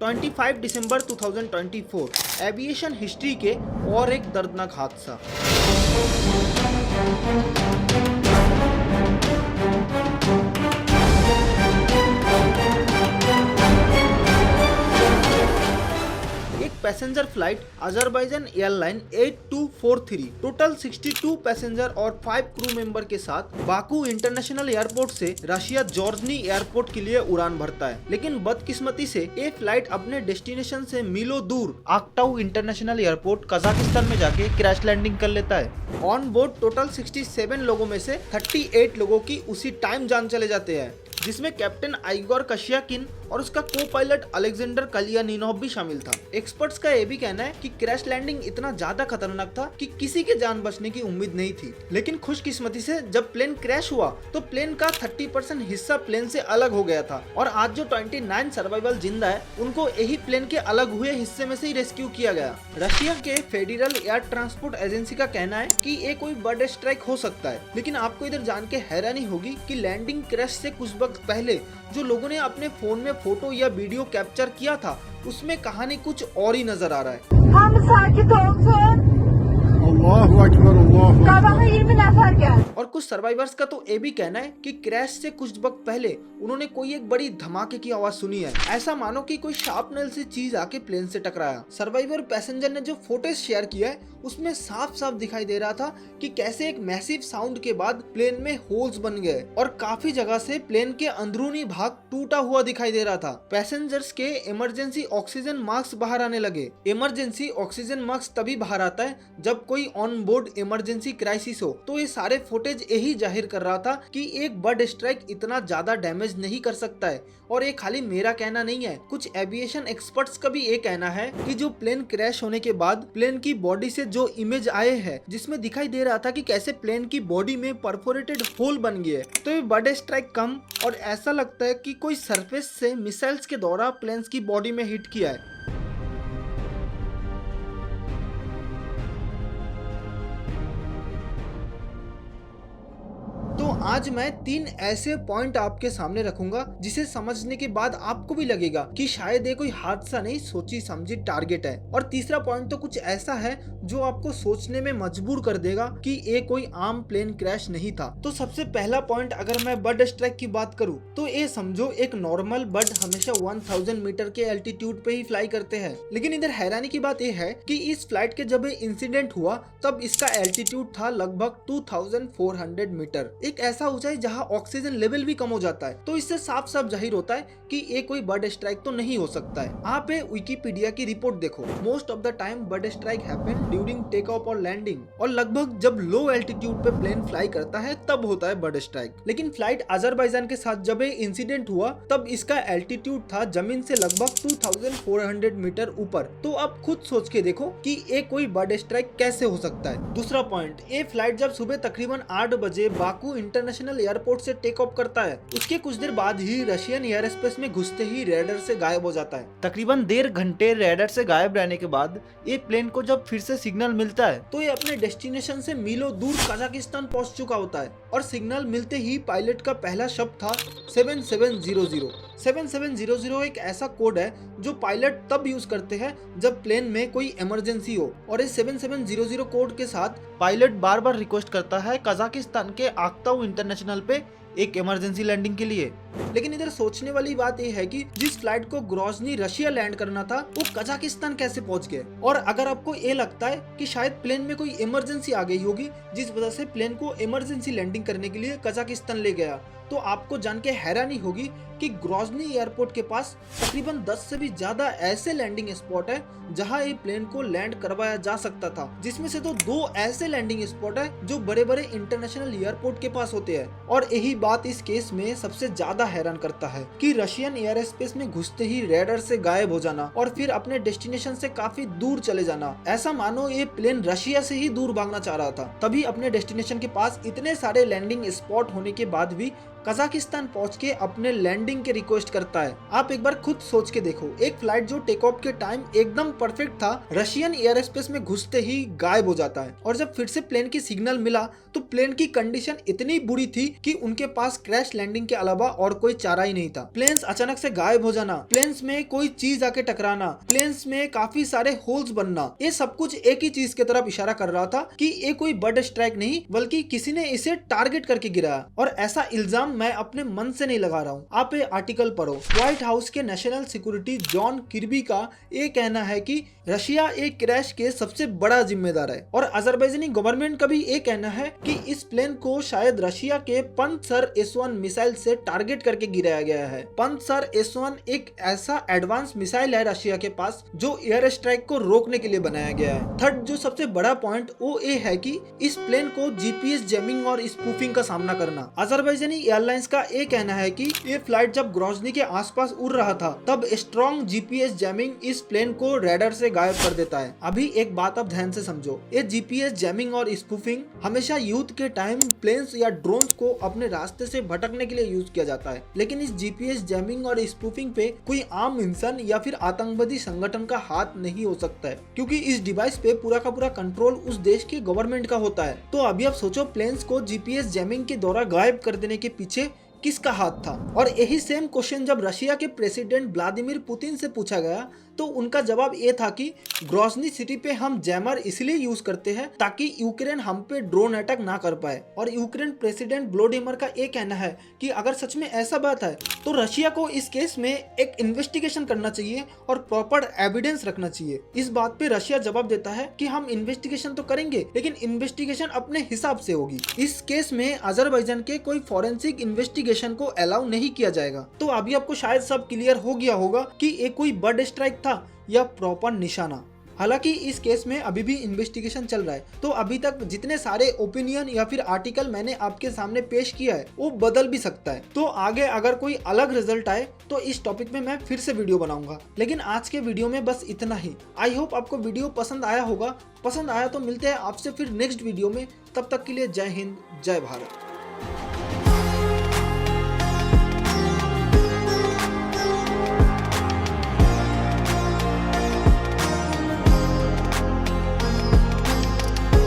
25 दिसंबर 2024 aviation history के और एक दर्दनाक हादसा। Passenger flight Azerbaijan airline 8243 total 62 passenger और 5 क्रू मेंबर के साथ बाकू इंटरनेशनल एयरपोर्ट से रशिया जॉर्जनी एयरपोर्ट के लिए उड़ान भरता है। लेकिन बदकिस्मती से ये फ्लाइट अपने डेस्टिनेशन से मीलों दूर आक्टाउ इंटरनेशनल एयरपोर्ट कजाकिस्तान में जाके क्रैश लैंडिंग कर लेता है। ऑन बोर्ड टोटल 67 लोगों में से 38 लोगों की उसी टाइम जान चले जाते हैं, जिसमें कैप्टन आइगोर कशियाकिन और उसका को पायलट अलेक्जेंडर कलियानिनोव भी शामिल था। एक्सपर्ट्स का ये भी कहना है कि क्रैश लैंडिंग इतना ज्यादा खतरनाक था कि किसी के जान बचने की उम्मीद नहीं थी। लेकिन खुशकिस्मती से जब प्लेन क्रैश हुआ तो प्लेन का 30% हिस्सा प्लेन से अलग हो गया था और आज जो 29 सर्वाइवल जिंदा है उनको यही प्लेन के अलग हुए हिस्से में से ही रेस्क्यू किया गया। रशिया के फेडरल एयर ट्रांसपोर्ट एजेंसी का कहना है कि ये कोई बर्ड स्ट्राइक हो सकता है, लेकिन आपको इधर जान के हैरानी होगी कि लैंडिंग क्रैश से कुछ वक्त पहले जो लोगों ने अपने फोन में फोटो या वीडियो कैप्चर किया था उसमें कहानी कुछ और ही नजर आ रहा है। और कुछ सर्वाइवर्स का तो ये भी कहना है कि क्रैश से कुछ वक्त पहले उन्होंने कोई एक बड़ी धमाके की आवाज सुनी है, ऐसा मानो कि कोई शार्पनल से चीज आके प्लेन से टकराया। सर्वाइवर पैसेंजर ने जो फोटेज शेयर किया है उसमें साफ साफ दिखाई दे रहा था कि कैसे एक मैसिव साउंड के बाद प्लेन में होल्स बन गए और काफी जगह से प्लेन के अंदरूनी भाग टूटा हुआ दिखाई दे रहा था। पैसेंजर्स के इमरजेंसी ऑक्सीजन मास्क बाहर आने लगे। इमरजेंसी ऑक्सीजन मास्क तभी बाहर आता है जब कोई ऑन बोर्ड इमरजेंसी क्राइसिस हो। तो ये सारे फुटेज यही जाहिर कर रहा था कि एक बर्ड स्ट्राइक इतना ज्यादा डैमेज नहीं कर सकता है। और ये खाली मेरा कहना नहीं है, कुछ एविएशन एक्सपर्ट्स का भी ये कहना है कि जो प्लेन क्रैश होने के बाद प्लेन की बॉडी से जो इमेज आए हैं जिसमें दिखाई दे रहा था कि कैसे प्लेन की बॉडी में परफोरेटेड होल बन गए, तो ये बर्ड स्ट्राइक कम और ऐसा लगता है कि कोई सरफेस से मिसाइल्स के द्वारा प्लेन्स की बॉडी में हिट किया है। तो आज मैं 3 ऐसे पॉइंट आपके सामने रखूंगा जिसे समझने के बाद आपको भी लगेगा कि शायद ये कोई हादसा नहीं, सोची समझी टारगेट है। और तीसरा पॉइंट तो कुछ ऐसा है जो आपको सोचने में मजबूर कर देगा कि ये कोई आम प्लेन क्रैश नहीं था। तो सबसे पहला पॉइंट, अगर मैं बर्ड स्ट्राइक की बात करूं तो ये समझो एक नॉर्मल बर्ड हमेशा 1000 मीटर के एल्टीट्यूड पे ही फ्लाई करते हैं। लेकिन इधर हैरानी की बात यह है कि इस फ्लाइट के जब इंसिडेंट हुआ तब इसका एल्टीट्यूड था लगभग 2400 मीटर, एक ऐसा ऊंचाई जहां ऑक्सीजन लेवल भी कम हो जाता है। तो इससे साफ साफ जाहिर होता है कि ये कोई बर्ड स्ट्राइक तो नहीं हो सकता है। आप विकिपीडिया की रिपोर्ट देखो, most of the time bird strike happen during take off और लैंडिंग, और लगभग जब लो एल्टीट्यूड पे प्लेन फ्लाई करता है तब होता है बर्ड स्ट्राइक। लेकिन फ्लाइट अजरबैजान के साथ जब ये इंसिडेंट हुआ तब इसका एल्टीट्यूड था जमीन से लगभग 2400 मीटर ऊपर। तो अब खुद सोच के देखो कि ये कोई बर्ड स्ट्राइक कैसे हो सकता है। दूसरा पॉइंट, ये फ्लाइट जब सुबह तकरीबन 8 बजे बाकू इंटरनेशनल एयरपोर्ट से टेक ऑफ करता है उसके कुछ देर बाद ही रशियन एयर स्पेस में घुसते ही रेडर से गायब हो जाता है। तकरीबन 1.5 घंटे रेडर से गायब रहने के बाद ये प्लेन को जब फिर से सिग्नल मिलता है तो ये अपने डेस्टिनेशन से मीलों दूर कजाकिस्तान पहुंच चुका होता है। और सिग्नल मिलते ही पायलट का पहला शब्द था 7700। 7700 एक ऐसा कोड है जो पायलट तब यूज करते हैं जब प्लेन में कोई इमरजेंसी हो। और इस 7700 कोड के साथ पायलट बार बार रिक्वेस्ट करता है कजाकिस्तान के आक्टाउ इंटरनेशनल पे एक इमरजेंसी लैंडिंग के लिए। लेकिन इधर सोचने वाली बात यह है कि जिस फ्लाइट को ग्रोजनी रशिया लैंड करना था वो कजाकिस्तान कैसे पहुंच गए। और अगर आपको ये लगता है कि शायद प्लेन में कोई इमरजेंसी आ गई होगी जिस वजह से प्लेन को इमरजेंसी लैंडिंग करने के लिए कजाकिस्तान ले गया, तो आपको जान के हैरानी होगी कि ग्रोजनी एयरपोर्ट के पास तकरीबन 10 से भी ज्यादा ऐसे लैंडिंग स्पॉट है जहां ये प्लेन को लैंड करवाया जा सकता था, जिसमें से तो 2 ऐसे लैंडिंग स्पॉट है जो बड़े बड़े इंटरनेशनल एयरपोर्ट के पास होते हैं। और यही बात इस केस में सबसे ज्यादा हैरान करता है कि रशियन एयर स्पेस में घुसते ही रेडर से गायब हो जाना और फिर अपने डेस्टिनेशन से काफी दूर चले जाना, ऐसा मानो ये प्लेन रशिया से ही दूर भागना चाह रहा था। तभी अपने डेस्टिनेशन के पास इतने सारे लैंडिंग स्पॉट होने के बाद भी कजाकिस्तान पहुंच के अपने लैंडिंग के रिक्वेस्ट करता है। आप एक बार खुद सोच के देखो, एक फ्लाइट जो टेक ऑफ के टाइम एकदम परफेक्ट था, रशियन एयर स्पेस में घुसते ही गायब हो जाता है। और जब फिर से प्लेन की सिग्नल मिला तो प्लेन की कंडीशन इतनी बुरी थी कि उनके पास क्रैश लैंडिंग के अलावा और कोई चारा ही नहीं था। प्लेन्स अचानक से गायब हो जाना, प्लेन्स में कोई चीज आके टकराना, प्लेन्स में काफी सारे होल्स बनना, ये सब कुछ एक ही चीज की तरफ इशारा कर रहा था कि ये कोई बर्ड स्ट्राइक नहीं बल्कि किसी ने इसे टारगेट करके गिराया। और ऐसा इल्जाम मैं अपने मन से नहीं लगा रहा हूँ, आप ये आर्टिकल पढ़ो। व्हाइट हाउस के नेशनल सिक्योरिटी जॉन किर्बी का ये कहना है कि रशिया एक क्रैश के सबसे बड़ा जिम्मेदार है। और अजरबैजानी गवर्नमेंट का भी ये कहना है कि इस प्लेन को शायद रशिया के पंसर S-1 मिसाइल से टारगेट करके गिराया गया है। पंसर S-1 एक ऐसा एडवांस मिसाइल है रशिया के पास जो एयर स्ट्राइक को रोकने के लिए बनाया गया है। थर्ड जो सबसे बड़ा पॉइंट वो ये है कि इस प्लेन को GPS जैमिंग और स्पूफिंग का सामना करना। अजरबैजानी एयरलाइंस का ये कहना है कि ये फ्लाइट जब ग्रोजनी के आसपास उड़ रहा था तब स्ट्रॉन्ग GPS जैमिंग इस प्लेन को रडार से गायब कर देता है। अभी एक बात आप ध्यान से समझो, ये GPS जैमिंग और स्पूफिंग हमेशा युद्ध के टाइम प्लेन्स या ड्रोन्स को अपने रास्ते से भटकने के लिए यूज किया जाता है, लेकिन इस GPS जैमिंग और स्पूफिंग पे कोई आम इंसान या फिर आतंकवादी संगठन का हाथ नहीं हो सकता है, क्योंकि इस डिवाइस पे पूरा का पूरा कंट्रोल उस देश की गवर्नमेंट का होता है। तो अभी आप सोचो, प्लेन्स को GPS जैमिंग के द्वारा गायब कर देने के पीछे किसका हाथ था? और यही सेम क्वेश्चन जब रशिया के प्रेसिडेंट व्लादिमीर पुतिन से पूछा गया तो उनका जवाब ये था कि ग्रोजनी सिटी पे हम जैमर इसलिए यूज करते हैं ताकि यूक्रेन हम पे ड्रोन अटैक ना कर पाए। और यूक्रेन प्रेसिडेंट व्लोडिमीर का ये कहना है कि अगर सच में ऐसा बात है तो रशिया को इस केस में एक इन्वेस्टिगेशन करना चाहिए और प्रॉपर एविडेंस रखना चाहिए। इस बात पे रशिया जवाब देता है कि हम इन्वेस्टिगेशन तो करेंगे लेकिन इन्वेस्टिगेशन अपने हिसाब से होगी। इस केस में अजरबैजान के कोई फॉरेंसिक इन्वेस्टिगेशन को अलाउ नहीं किया जाएगा। तो अभी आपको शायद सब क्लियर हो गया होगा कि ये कोई बर्ड स्ट्राइक था या प्रॉपर निशाना। हालांकि इस केस में अभी भी इन्वेस्टिगेशन चल रहा है, तो अभी तक जितने सारे ओपिनियन या फिर आर्टिकल मैंने आपके सामने पेश किया है वो बदल भी सकता है। तो आगे अगर कोई अलग रिजल्ट आए तो इस टॉपिक में मैं फिर से वीडियो बनाऊंगा। लेकिन आज के वीडियो में बस इतना ही। आई होप आपको वीडियो पसंद आया होगा। पसंद आया तो मिलते हैं आपसे फिर नेक्स्ट वीडियो में। तब तक के लिए जय हिंद, जय भारत।